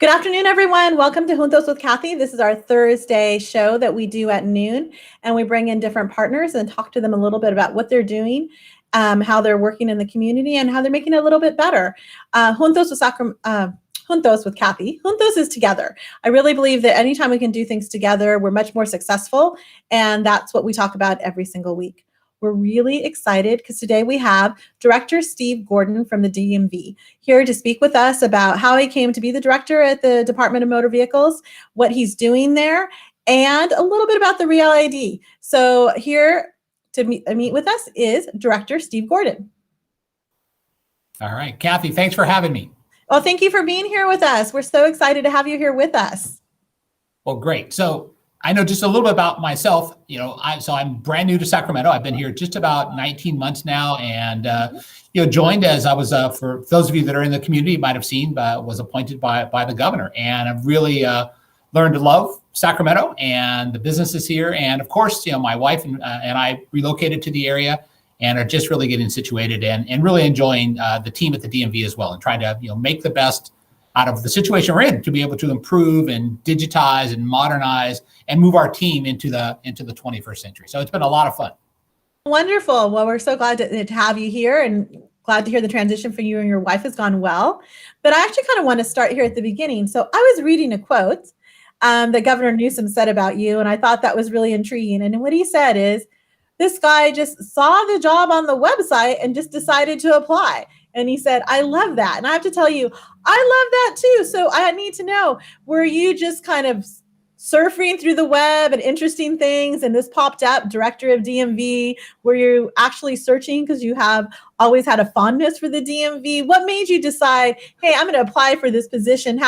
Good afternoon, everyone. Welcome to Juntos with Cathy. This is our Thursday show that we do at noon, and we bring in different partners and talk to them a little bit about what they're doing, how they're working in the community, and how they're making it a little bit better. Juntos with Cathy. Juntos is together. I really believe that anytime we can do things together, we're much more successful, and that's what we talk about every single week. We're really excited because today we have Director Steve Gordon from the DMV here to speak with us about how he came to be the director at the Department of Motor Vehicles, what he's doing there, and a little bit about the Real ID. So here to meet with us is Director Steve Gordon. All right, Cathy, thanks for having me. Well, thank you for being here with us. We're so excited to have you here with us. Well, great. So I know just a little bit about myself. I'm brand new to Sacramento. I've been here just about 19 months now, and joined as I was. For those of you that are in the community, you might have seen, was appointed by the governor, and I've really learned to love Sacramento and the businesses here. And of course, my wife and I relocated to the area, and are just really getting situated and really enjoying the team at the DMV as well, and trying to make the best out of the situation we're in to be able to improve and digitize and modernize and move our team into the 21st century. So it's been a lot of fun. Wonderful. Well, we're so glad to have you here, and glad to hear the transition for you and your wife has gone well. But I actually kind of want to start here at the beginning. So I was reading a quote that Governor Newsom said about you, and I thought that was really intriguing. And what he said is, this guy just saw the job on the website and just decided to apply. And he said, I love that. And I have to tell you, I love that too. So I need to know, were you just kind of surfing through the web and interesting things, and this popped up, Director of DMV? Were you actually searching because you have always had a fondness for the DMV? What made you decide, hey, I'm going to apply for this position?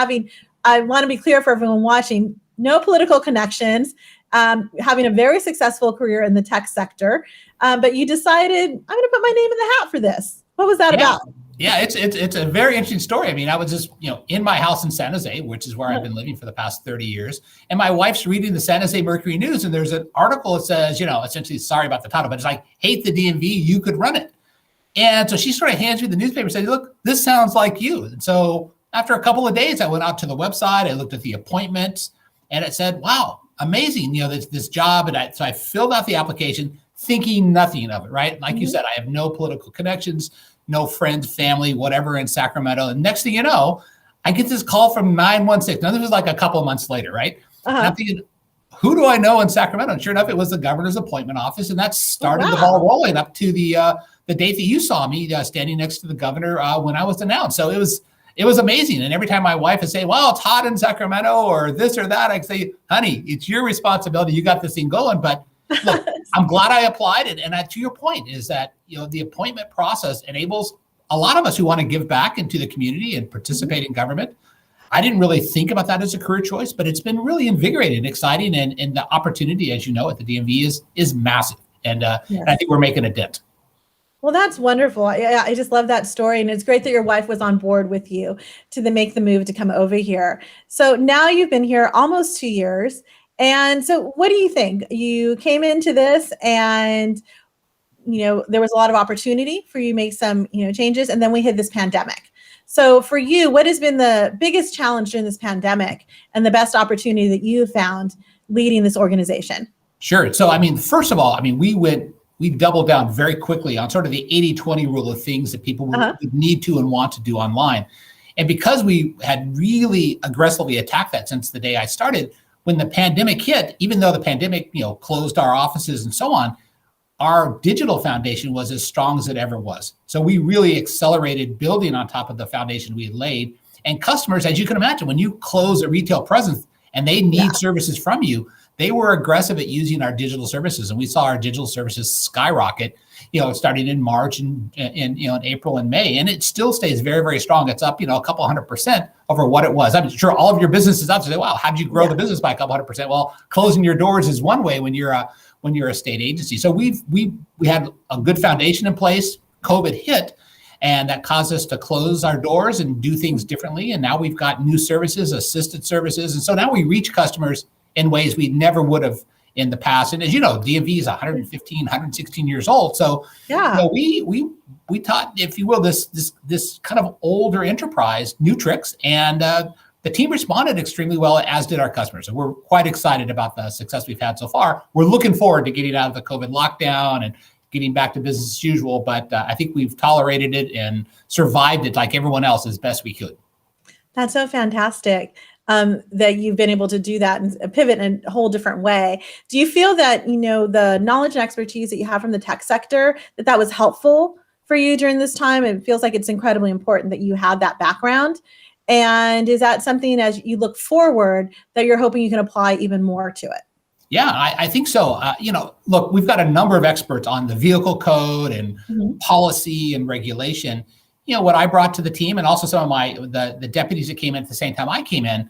I want to be clear for everyone watching, no political connections, having a very successful career in the tech sector. But you decided, I'm going to put my name in the hat for this. What was that about? Yeah, it's a very interesting story. I mean, I was just, in my house in San Jose, which is where I've been living for the past 30 years. And my wife's reading the San Jose Mercury News, and there's an article that says, essentially, sorry about the title, but it's like, hate the DMV, you could run it. And so she sort of hands me the newspaper and said, look, this sounds like you. And so after a couple of days, I went out to the website, I looked at the appointments, and it said, wow, amazing, this job. And so I filled out the application thinking nothing of it, right? Like you said, I have no political connections, no friends, family, whatever in Sacramento. And next thing you know, I get this call from 916. Now, this was like a couple of months later, right? And I'm thinking, who do I know in Sacramento? And sure enough, it was the governor's appointment office. And that started the ball rolling up to the date that you saw me standing next to the governor when I was announced. So it was amazing. And every time my wife would say, well, it's hot in Sacramento or this or that, I'd say, honey, it's your responsibility. You got this thing going. But look, I'm glad I applied it. And to your point is that, the appointment process enables a lot of us who want to give back into the community and participate in government. I didn't really think about that as a career choice, but it's been really invigorating and exciting. And the opportunity, as you know, at the DMV is massive. And I think we're making a dent. Well, that's wonderful. I just love that story. And it's great that your wife was on board with you to make the move to come over here. So now you've been here almost 2 years. And so what do you think? You came into this and, there was a lot of opportunity for you to make some, changes. And then we hit this pandemic. So for you, what has been the biggest challenge during this pandemic and the best opportunity that you found leading this organization? Sure. So, first of all, we doubled down very quickly on sort of the 80-20 rule of things that people would need to and want to do online. And because we had really aggressively attacked that since the day I started, when the pandemic hit, even though the pandemic, closed our offices and so on, our digital foundation was as strong as it ever was. So we really accelerated building on top of the foundation we had laid. And customers, as you can imagine, when you close a retail presence and they need services from you, they were aggressive at using our digital services. And we saw our digital services skyrocket, starting in March and in April and May. And it still stays very, very strong. It's up, a couple 100% over what it was. I'm sure all of your businesses out there say, wow, how did you grow the business by a couple 100%? Well, closing your doors is one way when you're a state agency. So we had a good foundation in place. COVID hit, and that caused us to close our doors and do things differently. And now we've got new services, assisted services. And so now we reach customers in ways we never would have in the past. And as you know, DMV is 115, 116 years old. So we taught, if you will, this kind of older enterprise new tricks and the team responded extremely well, as did our customers. And we're quite excited about the success we've had so far. We're looking forward to getting out of the COVID lockdown and getting back to business as usual. But I think we've tolerated it and survived it like everyone else as best we could. That's so fantastic that you've been able to do that and pivot in a whole different way. Do you feel that, the knowledge and expertise that you have from the tech sector, that was helpful for you during this time? It feels like it's incredibly important that you have that background. And is that something, as you look forward, that you're hoping you can apply even more to it? Yeah, I think so. Look, we've got a number of experts on the vehicle code and policy and regulation. What I brought to the team, and also some of the deputies that came in at the same time I came in,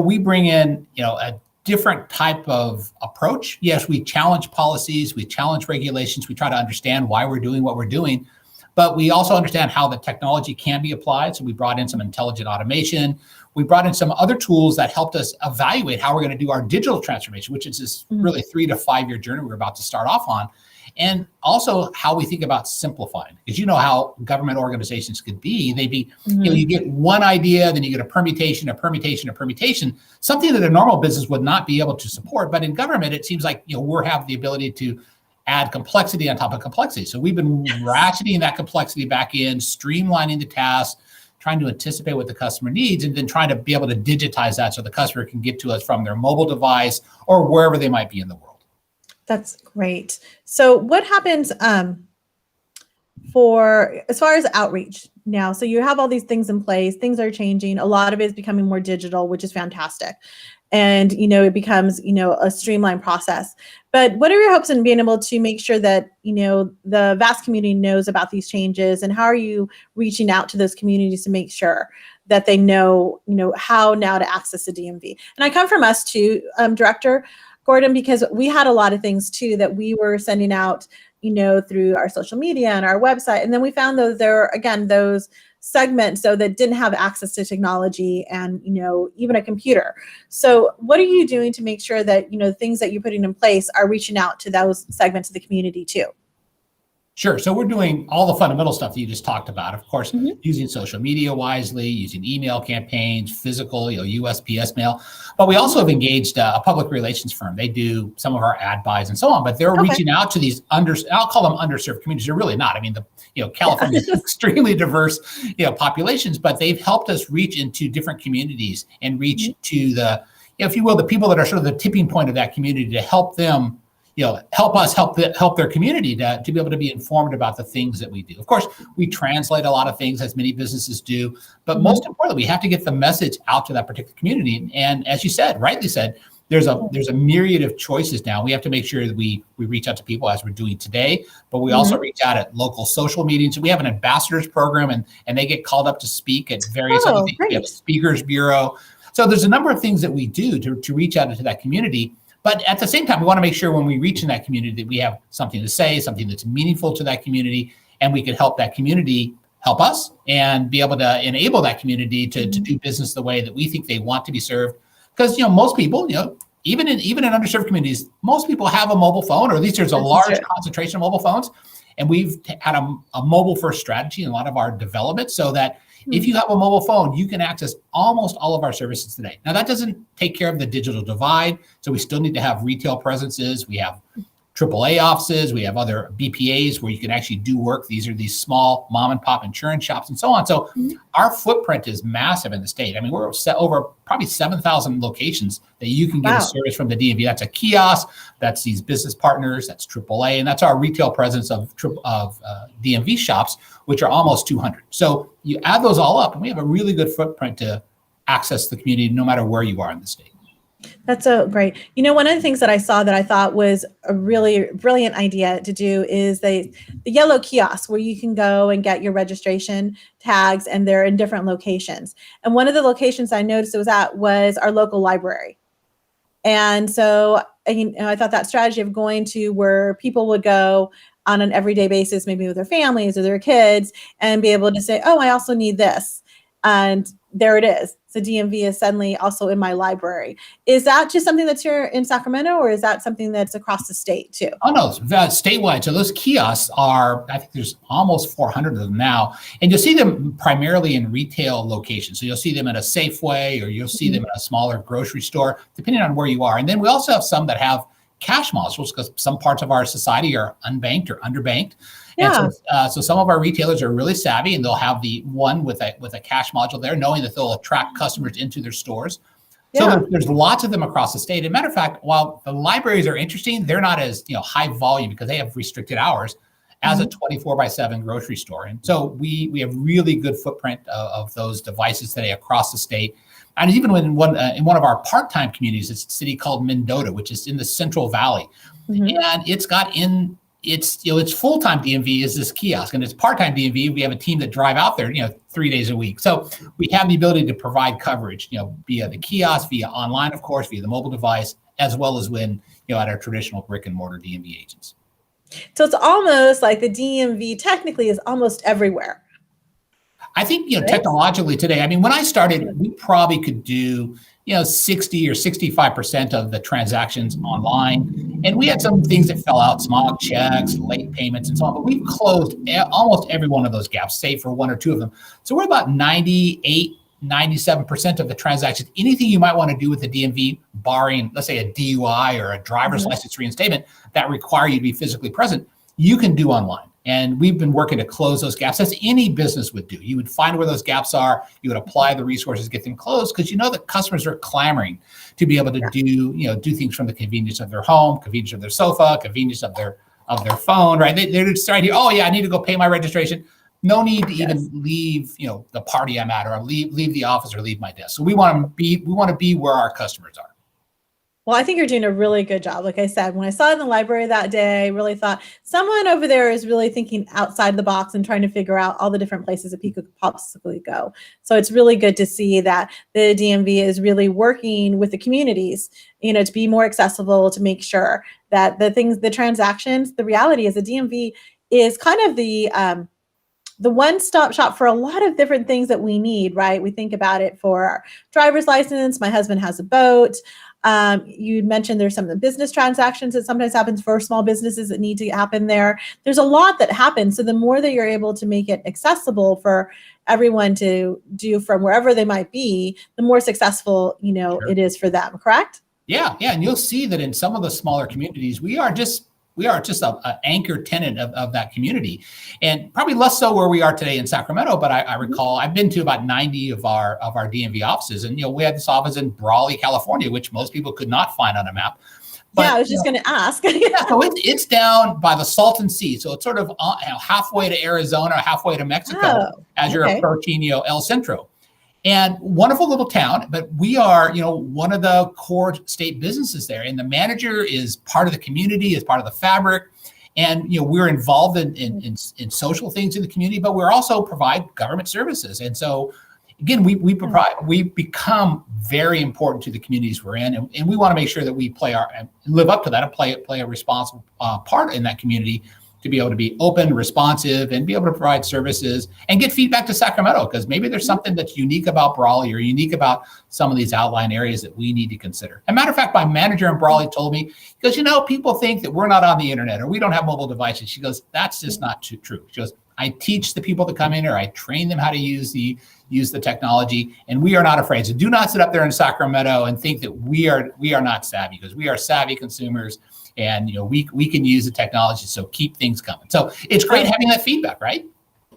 we bring in, a different type of approach. Yes, we challenge policies, we challenge regulations, we try to understand why we're doing what we're doing, but we also understand how the technology can be applied. So we brought in some intelligent automation. We brought in some other tools that helped us evaluate how we're going to do our digital transformation, which is this really 3 to 5 year journey we're about to start off on. And also how we think about simplifying, because you know how government organizations could be. They'd be, you get one idea, then you get a permutation, something that a normal business would not be able to support. But in government, it seems like, we have the ability to add complexity on top of complexity. So we've been ratcheting that complexity back in, streamlining the tasks, trying to anticipate what the customer needs, and then trying to be able to digitize that so the customer can get to us from their mobile device or wherever they might be in the world. That's great. So what happens for as far as outreach now? So you have all these things in place, things are changing. A lot of it is becoming more digital, which is fantastic. And, it becomes, a streamlined process. But what are your hopes in being able to make sure that, the vast community knows about these changes? And how are you reaching out to those communities to make sure that they know, how now to access the DMV? And I come from us too, Director Gordon, because we had a lot of things too that we were sending out, through our social media and our website. And then we found those segments that didn't have access to technology and, even a computer. So what are you doing to make sure that, things that you're putting in place are reaching out to those segments of the community too? Sure. So we're doing all the fundamental stuff that you just talked about. Of course, using social media wisely, using email campaigns, physical, USPS mail. But we also have engaged a public relations firm. They do some of our ad buys and so on. But they're reaching out to these I'll call them underserved communities. They're really not. I mean, California is extremely diverse, populations. But they've helped us reach into different communities and reach to the, if you will, the people that are sort of the tipping point of that community to help them. Help us help their community to be able to be informed about the things that we do. Of course, we translate a lot of things, as many businesses do, but most importantly, we have to get the message out to that particular community. And as you said, rightly said, there's a myriad of choices now. We have to make sure that we reach out to people as we're doing today, but we also reach out at local social meetings. We have an ambassadors program, and they get called up to speak at various other things. We have a speakers bureau. So there's a number of things that we do to reach out into that community. But at the same time, we want to make sure when we reach in that community that we have something to say, something that's meaningful to that community, and we can help that community help us and be able to enable that community to do business the way that we think they want to be served. Because, most people, even in underserved communities, most people have a mobile phone, or at least there's a large concentration of mobile phones. And we've had a mobile first strategy in a lot of our development so that if you have a mobile phone, you can access almost all of our services today. Now, that doesn't take care of the digital divide. So we still need to have retail presences. We have AAA offices. We have other BPAs where you can actually do work. These are these small mom and pop insurance shops and so on. So our footprint is massive in the state. I mean, we're over probably 7,000 locations that you can get a service from the DMV. That's a kiosk. That's these business partners. That's AAA. And that's our retail presence of DMV shops, which are almost 200. So you add those all up, and we have a really good footprint to access the community no matter where you are in the state. That's so great. One of the things that I saw that I thought was a really brilliant idea to do is the yellow kiosk where you can go and get your registration tags, and they're in different locations. And one of the locations I noticed it was at was our local library. And so I thought that strategy of going to where people would go on an everyday basis, maybe with their families or their kids, and be able to say, oh, I also need this. and there it is. So DMV is suddenly also in my library. Is that just something that's here in Sacramento, or is that something that's across the state too? Oh no, it's statewide. So those kiosks are, I think there's almost 400 of them now, and you'll see them primarily in retail locations. So you'll see them at a Safeway, or you'll see them at a smaller grocery store, depending on where you are. And then we also have some that have cash modules, because some parts of our society are unbanked or underbanked. Yeah. And so some of our retailers are really savvy, and they'll have the one with a cash module there, knowing that they'll attract customers into their stores. So there's lots of them across the state. As a matter of fact, while the libraries are interesting, they're not as high volume because they have restricted hours as a 24/7 grocery store. And so we have really good footprint of those devices today across the state. And even in one of our part-time communities, it's a city called Mendota, which is in the Central Valley, and it's got its full-time DMV is this kiosk, and it's part-time DMV. We have a team that drive out there, 3 days a week. So we have the ability to provide coverage, via the kiosk, via online, of course, via the mobile device, as well as when, at our traditional brick and mortar DMV agents. So it's almost like the DMV technically is almost everywhere. I think, technologically today, I mean, when I started, we probably could do, 60 or 65% of the transactions online. And we had some things that fell out, small checks, late payments, and so on. But we've closed almost every one of those gaps, save for one or two of them. So we're about 98, 97% of the transactions. Anything you might want to do with the DMV, barring, let's say, a DUI or a driver's license reinstatement that require you to be physically present, you can do online. And we've been working to close those gaps, as any business would do. You would find where those gaps are, you would apply the resources, get them closed, because that customers are clamoring to be able to do things from the convenience of their home, convenience of their sofa, convenience of their phone, right? They're just right here, oh yeah, I need to go pay my registration. No need to even leave, the party I'm at, or leave the office, or leave my desk. So we want to be where our customers are. Well, I think you're doing a really good job. Like I said, when I saw it in the library that day, I really thought someone over there is really thinking outside the box and trying to figure out all the different places that people could possibly go. So it's really good to see that the DMV is really working with the communities, to be more accessible, to make sure that the transactions, the reality is the DMV is kind of the one-stop shop for a lot of different things that we need, right? We think about it for our driver's license. My husband has a boat. You mentioned there's some of the business transactions that sometimes happens for small businesses that need to happen there. There's a lot that happens. So the more that you're able to make it accessible for everyone to do from wherever they might be, the more successful, it is for them, correct? Yeah. And you'll see that in some of the smaller communities, we are just an anchor tenant of that community, and probably less so where we are today in Sacramento. But I recall I've been to about 90 of our DMV offices, and we had this office in Brawley, California, which most people could not find on a map. But, I was just going to ask. So it's down by the Salton Sea, so it's sort of halfway to Arizona, halfway to Mexico, as you're approaching El Centro. And wonderful little town, but we are, one of the core state businesses there. And the manager is part of the community, is part of the fabric. And, we're involved in social things in the community, but we're also provide government services. And so, again, we become very important to the communities we're in. And we want to make sure that we live up to that and play a responsible part in that community, to be able to be open, responsive, and be able to provide services and get feedback to Sacramento, because maybe there's something that's unique about Brawley or unique about some of these outlying areas that we need to consider. As a matter of fact, my manager in Brawley told me, because people think that we're not on the internet or we don't have mobile devices. She goes, that's just not true. She goes, I teach the people that come in here, I train them how to use the technology, and we are not afraid. So do not sit up there in Sacramento and think that we are not savvy, because we are savvy consumers. And we can use the technology, so keep things coming. So it's great having that feedback, right?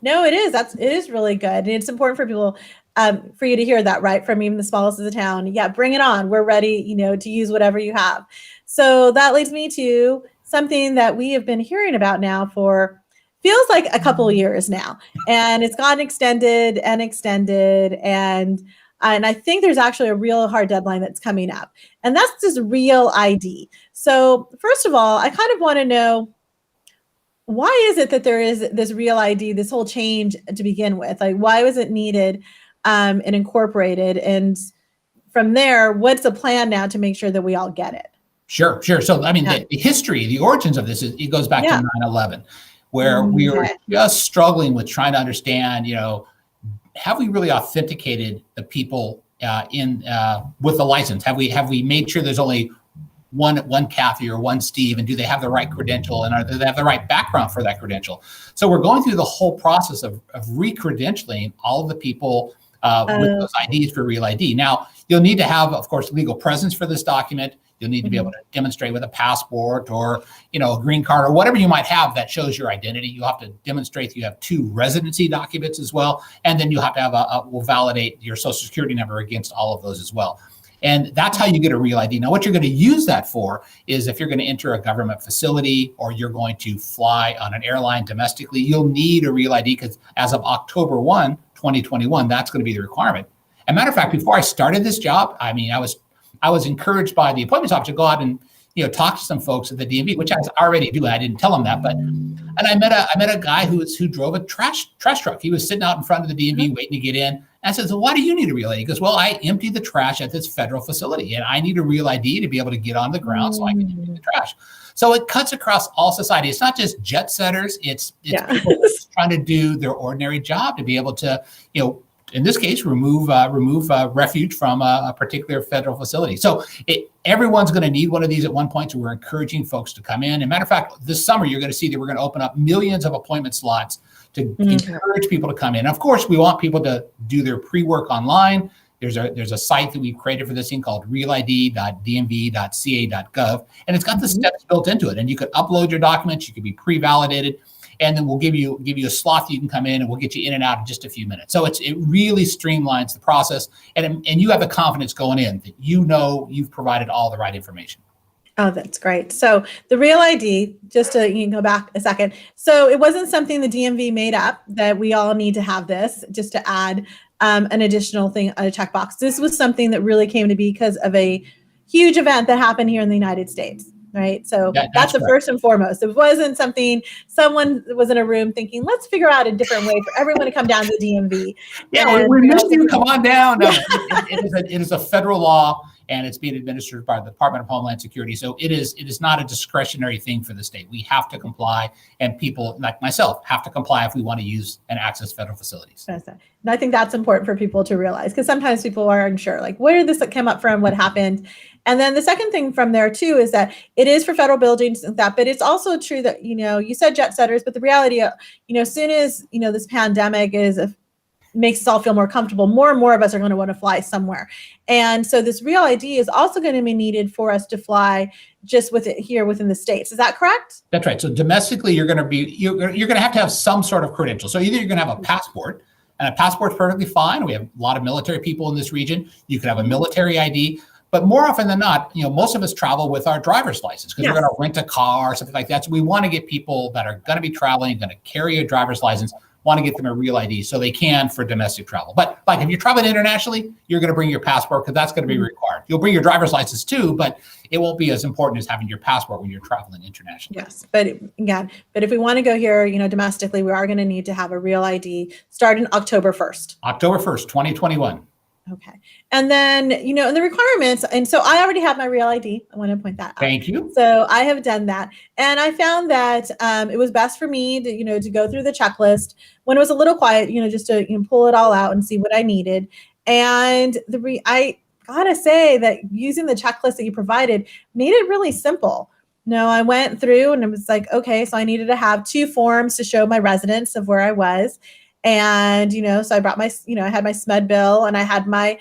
No, it is. It is really good, and it's important for people, for you to hear that, right, from even the smallest of the town. Yeah, bring it on. We're ready, to use whatever you have. So that leads me to something that we have been hearing about now for feels like a couple of years now, and it's gotten extended, and I think there's actually a real hard deadline that's coming up, and that's this Real ID. So first of all, I kind of want to know, why is it that there is this Real ID, this whole change to begin with? Like, why was it needed and incorporated? And from there, what's the plan now to make sure that we all get it? Sure. So, I mean, the history, the origins of this, it goes back to 9/11, where we were just struggling with trying to understand, have we really authenticated the people with the license? Have we made sure there's only one Cathy or one Steve, and do they have the right credential, and do they have the right background for that credential? So we're going through the whole process of re-credentialing all of the people with those IDs for Real ID. Now, you'll need to have, of course, legal presence for this document. You'll need to be able to demonstrate with a passport or, a green card or whatever you might have that shows your identity. You have to demonstrate that you have 2 residency documents as well. And then you have to have we'll validate your social security number against all of those as well. And that's how you get a Real ID. Now, what you're going to use that for is if you're going to enter a government facility or you're going to fly on an airline domestically, you'll need a Real ID because as of October 1, 2021, that's going to be the requirement. As a matter of fact, before I started this job, I was encouraged by the appointments office to go out and talk to some folks at the DMV, which I was already doing. I didn't tell them that, and I met a guy who drove a trash truck. He was sitting out in front of the DMV waiting to get in. And I said, so why do you need a Real ID? He goes, well, I empty the trash at this federal facility, and I need a Real ID to be able to get on the ground so I can empty the trash. So it cuts across all society. It's not just jet setters. It's people trying to do their ordinary job to be able to, in this case, remove refuge from a particular federal facility. So everyone's going to need one of these at one point. So we're encouraging folks to come in. And matter of fact, this summer, you're going to see that we're going to open up millions of appointment slots to encourage people to come in. Of course, we want people to do their pre-work online. There's a site that we've created for this thing called realid.dmv.ca.gov, and it's got the steps built into it. And you could upload your documents. You could be pre-validated. And then we'll give you a slot that you can come in, and we'll get you in and out in just a few minutes. So it really streamlines the process, and you have the confidence going in that you've provided all the right information. Oh, that's great. So the Real ID, just to go back a second. So it wasn't something the DMV made up that we all need to have this just to add an additional thing, a checkbox. This was something that really came to be because of a huge event that happened here in the United States. Right. So that's the first and foremost. It wasn't something someone was in a room thinking, let's figure out a different way for everyone to come down to the DMV. Yeah, we missed you. Come on down. No, it is a federal law, and it's being administered by the Department of Homeland Security. So it is not a discretionary thing for the state. We have to comply, and people like myself have to comply if we want to use and access federal facilities. And I think that's important for people to realize, because sometimes people are unsure, like, where did this come up from? What happened? And then the second thing from there too is that it is for federal buildings and that, but it's also true that, you said jet setters, but the reality, as soon as, this pandemic makes us all feel more comfortable, more and more of us are going to want to fly somewhere. And so this Real ID is also going to be needed for us to fly just with it here within the States. Is that correct? That's right. So domestically, you're going to have some sort of credential. So either you're going to have a passport, and a passport's perfectly fine. We have a lot of military people in this region. You could have a military ID. But more often than not, most of us travel with our driver's license because we're going to rent a car or something like that. So we want to get people that are going to be traveling, going to carry a driver's license, want to get them a Real ID so they can for domestic travel. But like if you're traveling internationally, you're going to bring your passport because that's going to be required. You'll bring your driver's license too, but it won't be as important as having your passport when you're traveling internationally. Yes, but if we want to go here, domestically, we are going to need to have a Real ID starting October 1st. October 1st, 2021. Okay. And then, and the requirements, and so I already have my Real ID. I want to point that out. Thank you. So I have done that. And I found that it was best for me to, to go through the checklist when it was a little quiet, just to pull it all out and see what I needed. And I gotta say that using the checklist that you provided made it really simple. I went through and it was like, okay, so I needed to have 2 forms to show my residence of where I was. And, so I brought my, I had my SMED bill and I had my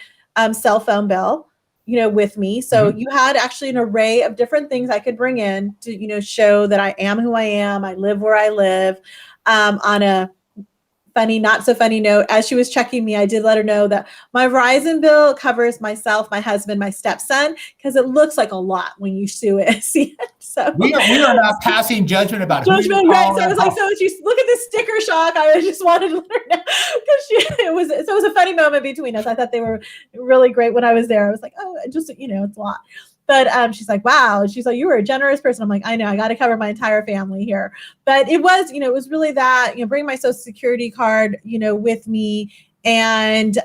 cell phone bill, with me. So you had actually an array of different things I could bring in to, show that I am who I am. I live where I live. On a funny, not so funny note, as she was checking me, I did let her know that my Verizon bill covers myself, my husband, my stepson, because it looks like a lot when you see it. So we are not passing judgment about judgment, right? So I was like, so she look at this sticker shock. I just wanted to let her know because it was a funny moment between us. I thought they were really great when I was there. I was like, oh, just it's a lot. But she's like, wow. She's like, you were a generous person. I'm like, I know, I got to cover my entire family here. But it was, it was really that, bring my social security card, with me. And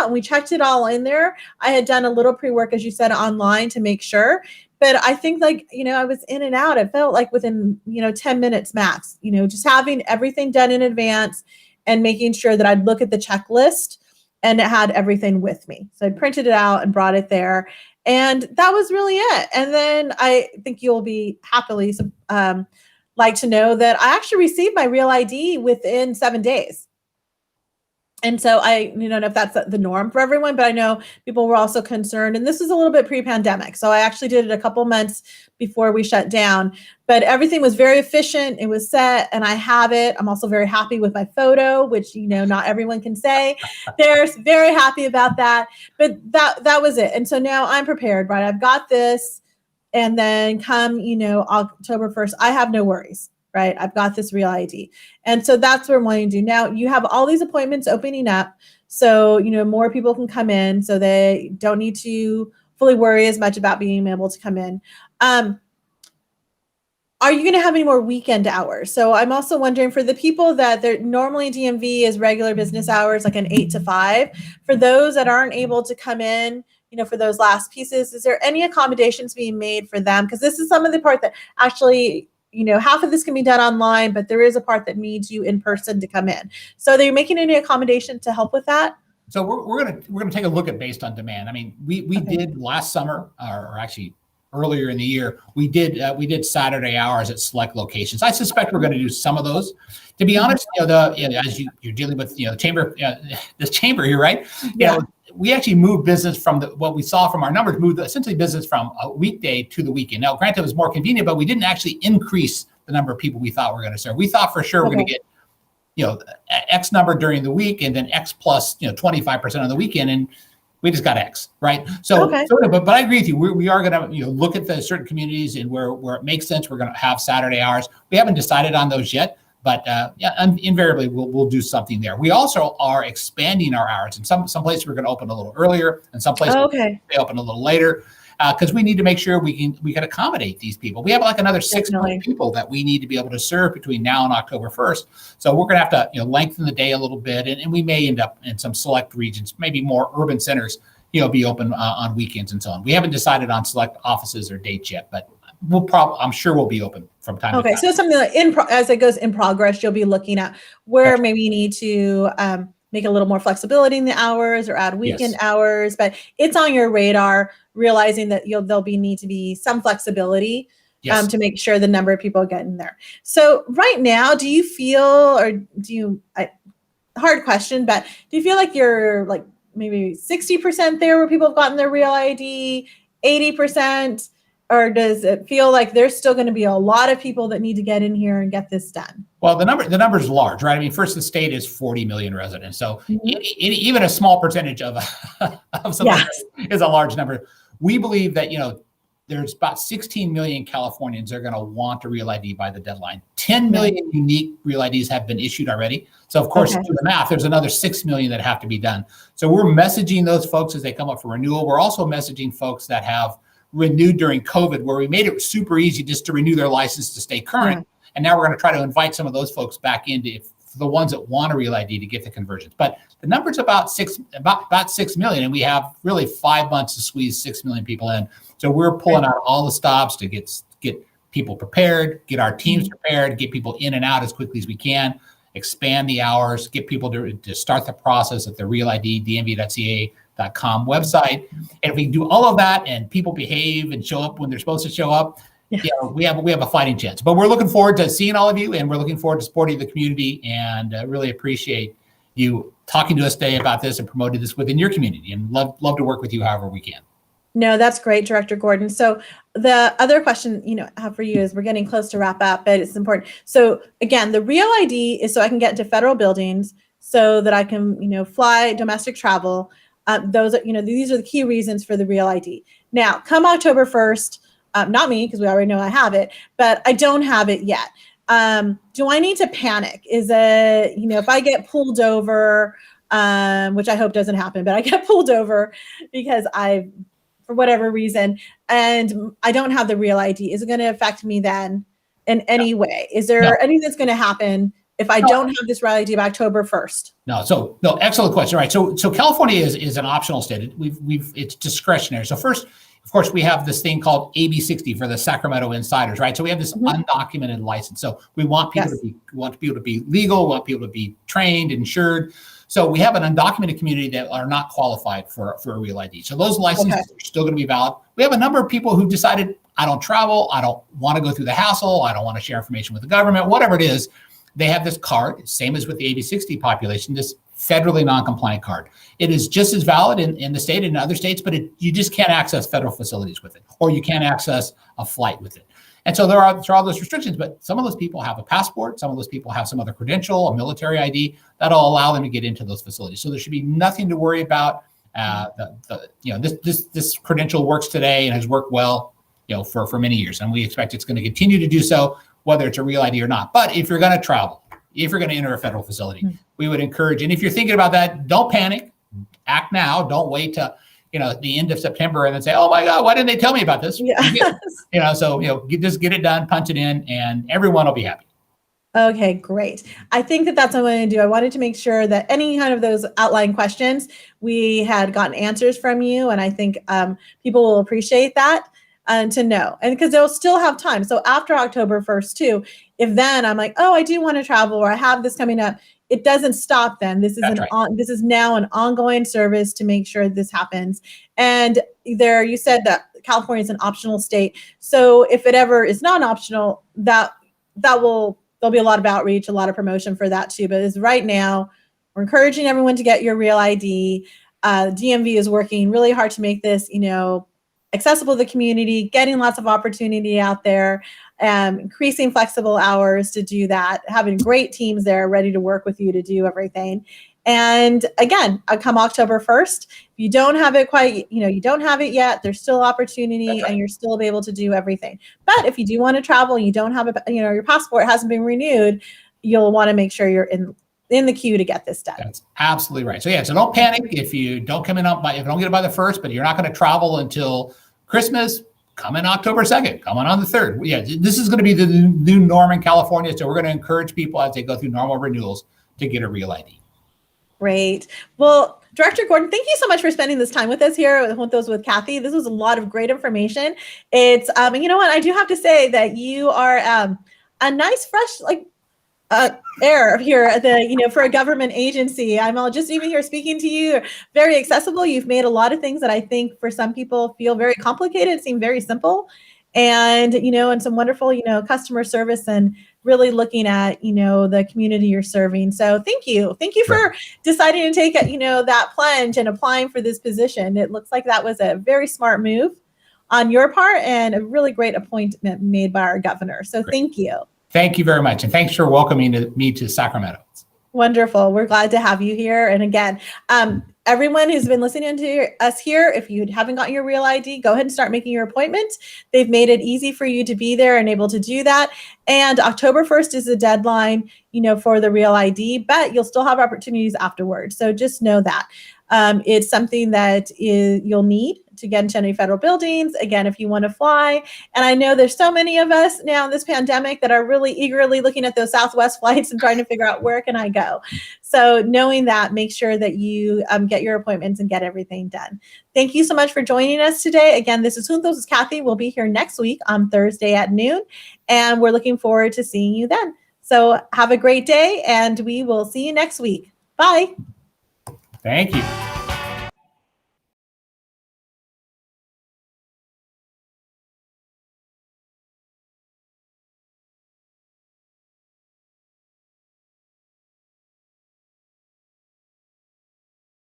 we checked it all in there. I had done a little pre-work, as you said, online to make sure. But I think I was in and out. It felt like within, 10 minutes max, just having everything done in advance and making sure that I'd look at the checklist and it had everything with me. So I printed it out and brought it there. And that was really it. And then I think you'll be happily like to know that I actually received my Real ID within 7 days. And so I don't know if that's the norm for everyone, but I know people were also concerned. And this was a little bit pre-pandemic. So I actually did it a couple months before we shut down. But everything was very efficient. It was set, and I have it. I'm also very happy with my photo, which, not everyone can say. They're very happy about that. But that was it. And so now I'm prepared, right? I've got this. And then come, October 1st, I have no worries. Right? I've got this Real ID. And so that's what I'm wanting to do. Now you have all these appointments opening up. So, more people can come in, so they don't need to fully worry as much about being able to come in. Are you going to have any more weekend hours? So I'm also wondering, for the people that they're normally DMV is regular business hours, like an 8 to 5, for those that aren't able to come in, for those last pieces, is there any accommodations being made for them? Because this is some of the part that actually, half of this can be done online, but there is a part that needs you in person to come in. So are they making any accommodation to help with that? So we're gonna take a look at based on demand. I mean, we did last summer, or actually earlier in the year, we did Saturday hours at select locations. I suspect we're going to do some of those. To be honest, as you're dealing with the chamber, this chamber here, right? We actually moved business from what we saw from our numbers, moved essentially business from a weekday to the weekend. Now, granted, it was more convenient, but we didn't actually increase the number of people we thought we were going to serve. We thought for sure we're going to get, X number during the week, and then X plus, 25% on the weekend, and we just got X, right? So, but I agree with you. We are going to, look at the certain communities, and where it makes sense, we're going to have Saturday hours. We haven't decided on those yet. But invariably, we'll do something there. We also are expanding our hours. In some places, we're going to open a little earlier, and some places they open a little later, because we need to make sure we can accommodate these people. We have like another 6 million people that we need to be able to serve between now and October 1st. So we're going to have to lengthen the day a little bit, and we may end up in some select regions, maybe more urban centers, be open on weekends and so on. We haven't decided on select offices or dates yet, but I'm sure we'll be open from time to time. So something like as it goes in progress, you'll be looking at where maybe you need to make a little more flexibility in the hours or add weekend hours, but it's on your radar, realizing that there'll need to be some flexibility to make sure the number of people get in there. So right now, do you feel, or hard question, but do you feel like you're like maybe 60% there where people have gotten their Real ID, 80%? Or does it feel like there's still going to be a lot of people that need to get in here and get this done? Well, the number is large, right? I mean, first, the state is 40 million residents. So even a small percentage of something is a large number. We believe that, there's about 16 million Californians that are going to want a Real ID by the deadline. 10 million unique Real IDs have been issued already. So, of course, through the math, there's another 6 million that have to be done. So we're messaging those folks as they come up for renewal. We're also messaging folks that have renewed during COVID, where we made it super easy just to renew their license to stay current. And now we're going to try to invite some of those folks back into the ones that want a Real ID to get the conversions. But the number's about 6 million, and we have really 5 months to squeeze 6 million people in. So we're pulling out all the stops to get people prepared, get our teams prepared, get people in and out as quickly as we can, expand the hours, get people to start the process at the Real ID, dmv.ca.com website. And if we can do all of that and people behave and show up when they're supposed to show up, we have a fighting chance. But we're looking forward to seeing all of you, and we're looking forward to supporting the community, and really appreciate you talking to us today about this and promoting this within your community, and love to work with you however we can. No, that's great, Director Gordon. So the other question, I have for you is, we're getting close to wrap up, but it's important. So again, the Real ID is so I can get into federal buildings, so that I can, fly domestic travel. These are the key reasons for the Real ID. Now, come October 1st, not me, because we already know I have it, but I don't have it yet. Do I need to panic? Is it, if I get pulled over, which I hope doesn't happen, but I get pulled over because for whatever reason, and I don't have the Real ID, is it going to affect me then in any way? Is there anything that's going to happen if I don't have this Real ID by October 1st? No, excellent question. All right. So California is an optional state. It's discretionary. So first, Of course, we have this thing called AB60 for the Sacramento insiders, right? So we have this Mhm. undocumented license. So we want people Yes. we want people to be legal, we want people to be trained, insured. So we have an undocumented community that are not qualified for a real ID. So those licenses Okay. are still going to be valid. We have a number of people who decided, I don't travel, I don't want to go through the hassle, I don't want to share information with the government, whatever it is. They have this card, same as with the AB60 population, this federally non-compliant card. It is just as valid in the state and in other states, but you just can't access federal facilities with it, or you can't access a flight with it. And so there are all those restrictions, but some of those people have a passport, some of those people have some other credential, a military ID that'll allow them to get into those facilities. So there should be nothing to worry about. This credential works today and has worked well, for many years, and we expect it's going to continue to do so, whether it's a real ID or not. But if you're going to travel, if you're going to enter a federal facility, we would encourage, and if you're thinking about that, don't panic, act now. Don't wait to, the end of September and then say, oh my God, why didn't they tell me about this? Yes. Just get it done, punch it in, and everyone will be happy. Okay, great. I think that's what I'm going to do. I wanted to make sure that any kind of those outline questions, we had gotten answers from you. And I think people will appreciate that to know. And because they'll still have time. So after October 1st too, if then I'm like, oh, I do want to travel, or I have this coming up, it doesn't stop then. This is this is now an ongoing service to make sure this happens. And you said that California is an optional state. So if it ever is non-optional, there'll be a lot of outreach, a lot of promotion for that too. But as right now, we're encouraging everyone to get your real ID. DMV is working really hard to make this, accessible to the community, getting lots of opportunity out there, increasing flexible hours to do that, having great teams there ready to work with you to do everything. And again, come October 1st, if you don't have it you don't have it yet, there's still opportunity and you're still able to do everything. But if you do want to travel and you don't have your passport hasn't been renewed, you'll want to make sure you're in the queue to get this done. That's absolutely right. So so don't panic if you don't come in if you don't get it by the 1st, but you're not going to travel until Christmas. Come in October 2nd, come on the 3rd. Yeah, this is going to be the new norm in California. So we're going to encourage people as they go through normal renewals to get a real ID. Great. Well, Director Gordon, thank you so much for spending this time with us here with Cathy. This was a lot of great information. It's, you know what, I do have to say that you are a nice, fresh, air here at for a government agency. I'm all just even here speaking to you, very accessible. You've made a lot of things that I think for some people feel very complicated, seem very simple. And, and some wonderful, customer service and really looking at, the community you're serving. So thank you. Thank you for deciding to take, that plunge and applying for this position. It looks like that was a very smart move on your part and a really great appointment made by our governor. So thank you. Thank you very much. And thanks for welcoming me to Sacramento. Wonderful. We're glad to have you here. And again, everyone who's been listening to us here, if you haven't gotten your real ID, go ahead and start making your appointment. They've made it easy for you to be there and able to do that. And October 1st is the deadline, for the real ID, but you'll still have opportunities afterwards. So just know that. It's something that you'll need to get into any federal buildings. Again, if you want to fly. And I know there's so many of us now in this pandemic that are really eagerly looking at those Southwest flights and trying to figure out where can I go. So knowing that, make sure that you get your appointments and get everything done. Thank you so much for joining us today. Again, this is Juntos with Cathy. We'll be here next week on Thursday at noon, and we're looking forward to seeing you then. So have a great day, and we will see you next week. Bye. Thank you.